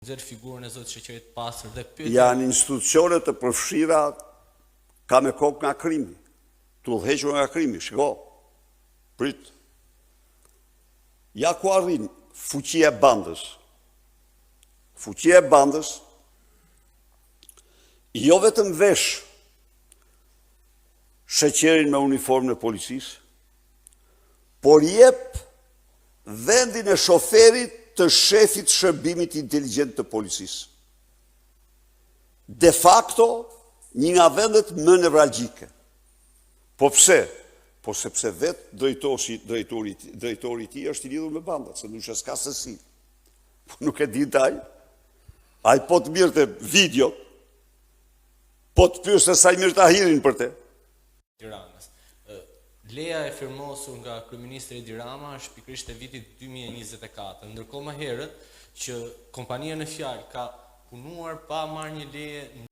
nxjerr figurën e zotit Sheqerit Pastër dhe pyet. Janë institucione të përfshira ka me kokë nga krimi. Tu udhëhequr nga krimi, shiko. Prit. Ja ku arrin fuqia e bandës. Fuqia e bandës jo vetëm vesh Sheqerin me uniformën e policisë, por jep vendin e shoferit të shefit shërbimit inteligjent të policisë. De facto, një nga vendet më nevralgjike. Po pse? Po sepse vetë drejtori i tij është i lidhur me bandat, se nuk s'ka se si. Po nuk e di taj. Ai po të mirë të video, po të pyesë sa i mirë ta hirin për te. Tiranës. Leja e firmosur nga kryeministri Edi Rama është pikërisht e vitit 2024, ndërkohë më herët që kompania në fjalë ka punuar pa marrë një leje